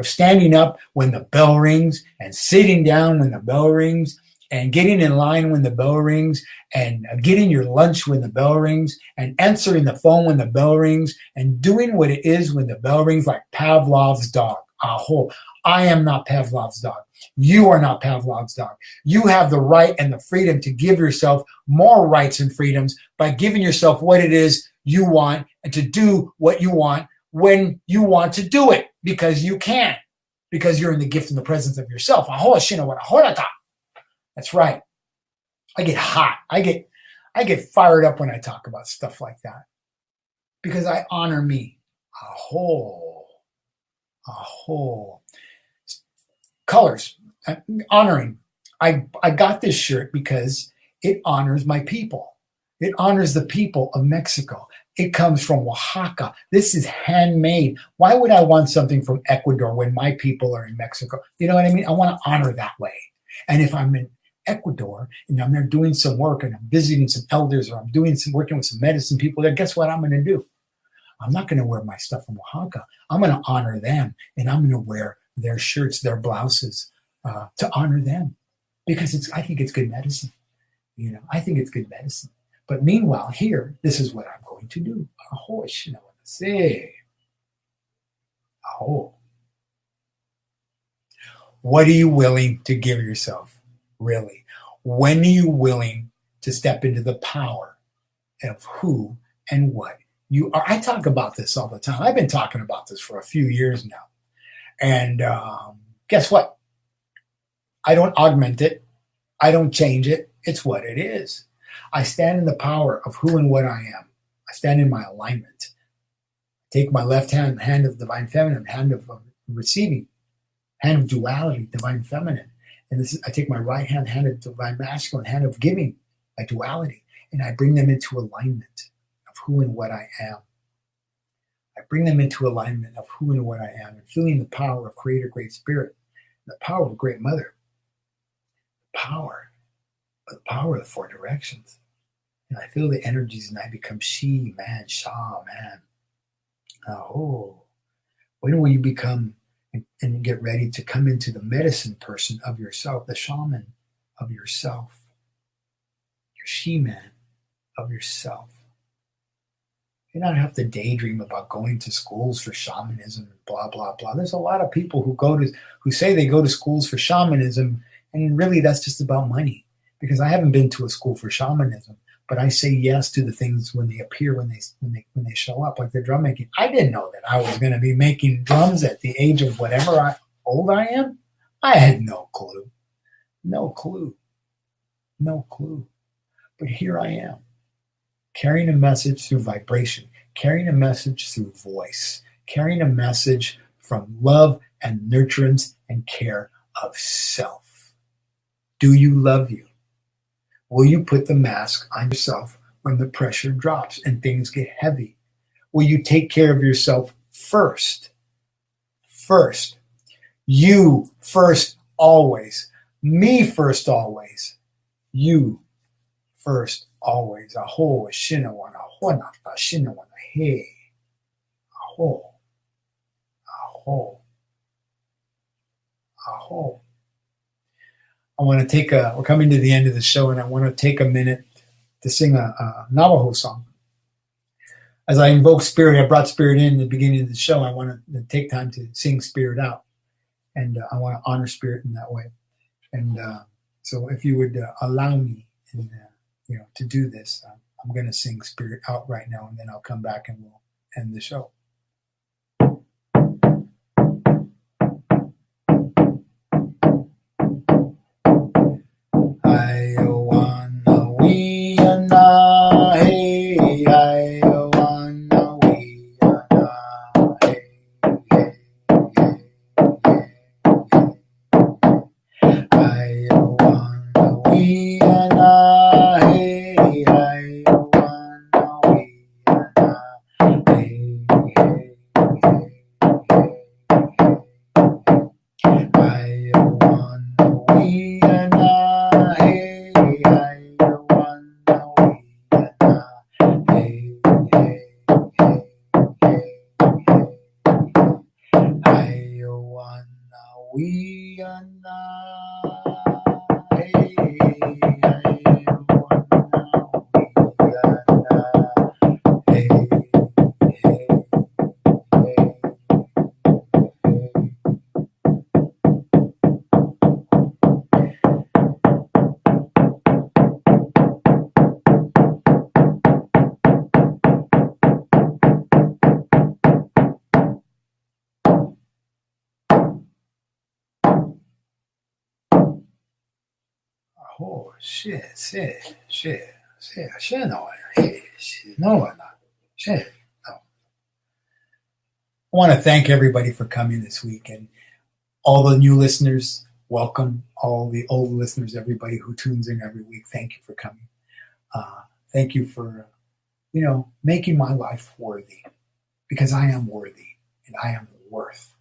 standing up when the bell rings and sitting down when the bell rings and getting in line when the bell rings and getting your lunch when the bell rings and answering the phone when the bell rings and doing what it is when the bell rings, like Pavlov's dog? Aho, I am not Pavlov's dog. You are not Pavlov's dog. You have the right and the freedom to give yourself more rights and freedoms by giving yourself what it is you want and to do what you want when you want to do it, because you can, because you're in the gift and the presence of yourself. Aho, shina, horata. That's right. I get hot. I get fired up when I talk about stuff like that because I honor me. Aho. Colors. Honoring. I got this shirt because it honors my people. It honors the people of Mexico. It comes from Oaxaca. This is handmade. Why would I want something from Ecuador when my people are in Mexico? You know what I mean? I want to honor that way. And if I'm in Ecuador and I'm there doing some work and I'm visiting some elders or I'm working with some medicine people there, guess what I'm going to do? I'm not going to wear my stuff from Oaxaca. I'm going to honor them, and I'm going to wear their shirts, their blouses to honor them, because I think it's good medicine. I think it's good medicine. But meanwhile, here, this is what I'm going to do. Aho, say. Aho. What are you willing to give yourself? Really? When are you willing to step into the power of who and what you are. I talk about this all the time. I've been talking about this for a few years now. And guess what? I don't augment it. I don't change it. It's what it is. I stand in the power of who and what I am. I stand in my alignment. Take my left hand, hand of divine feminine, hand of receiving, hand of duality, divine feminine. And this is, I take my right hand, hand of divine masculine, hand of giving, my duality, and I bring them into alignment of who and what I am. I bring them into alignment of who and what I am, and feeling the power of Creator, Great Spirit, the power of Great Mother, the power of the four directions. And I feel the energies, and I become she, man, Sha, man. Oh, when will you become and get ready to come into the medicine person of yourself, the shaman of yourself, your she-man of yourself? You don't have to daydream about going to schools for shamanism and blah, blah, blah. There's a lot of people who say they go to schools for shamanism, and really that's just about money. Because I haven't been to a school for shamanism, but I say yes to the things when they appear, when they show up, like the drum making. I didn't know that I was going to be making drums at the age of whatever old I am. I had no clue. No clue. No clue. But here I am, carrying a message through vibration, carrying a message through voice, carrying a message from love and nurturance and care of self. Do you love you? Will you put the mask on yourself when the pressure drops and things get heavy? Will you take care of yourself first? First. You first always. Me first always. You first always. Aho, shinawana, honata, shinawana, hey. Aho. Aho. Aho. I want to we're coming to the end of the show, and I want to take a minute to sing a Navajo song. As I invoke spirit, I brought spirit in the beginning of the show. I want to take time to sing spirit out, and I want to honor spirit in that way. And so if you would allow me to do this, I'm going to sing spirit out right now, and then I'll come back and we'll end the show. Oh, shit. No. I want to thank everybody for coming this week, and all the new listeners, welcome. All the old listeners, everybody who tunes in every week, thank you for coming. Thank you for, making my life worthy, because I am worthy and I am worth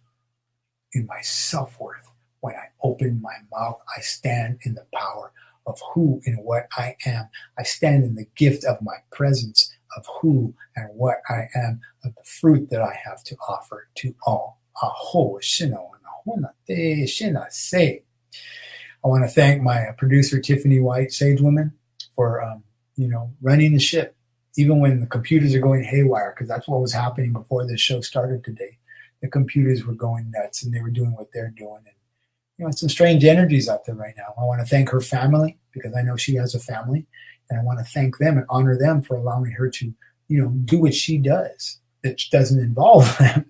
in my self-worth. When I open my mouth, I stand in the power of who and what I am. I stand in the gift of my presence of who and what I am, of the fruit that I have to offer to all. Aho, shino, honate, shina, say. I want to thank my producer, Tiffany White, Sagewoman, for running the ship, even when the computers are going haywire, because that's what was happening before this show started today. The computers were going nuts, and they were doing what they're doing. And some strange energies out there right now. I want to thank her family, because I know she has a family, And I want to thank them and honor them for allowing her to, do what she does that doesn't involve them,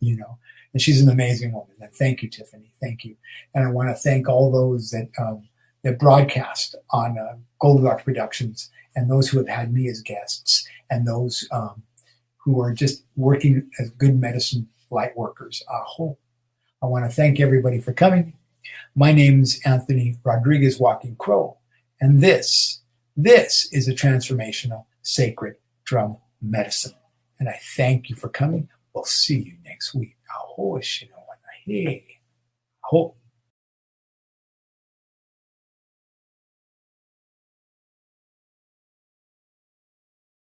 And she's an amazing woman. And thank you, Tiffany. Thank you. And I want to thank all those that broadcast on Goldylocks Productions, and those who have had me as guests, and those who are just working as good medicine light workers. Aho. I want to thank everybody for coming. My name's Anthony Rodriguez Walking Crow, and this is a transformational sacred drum medicine. And I thank you for coming. We'll see you next week. Aho, Aho.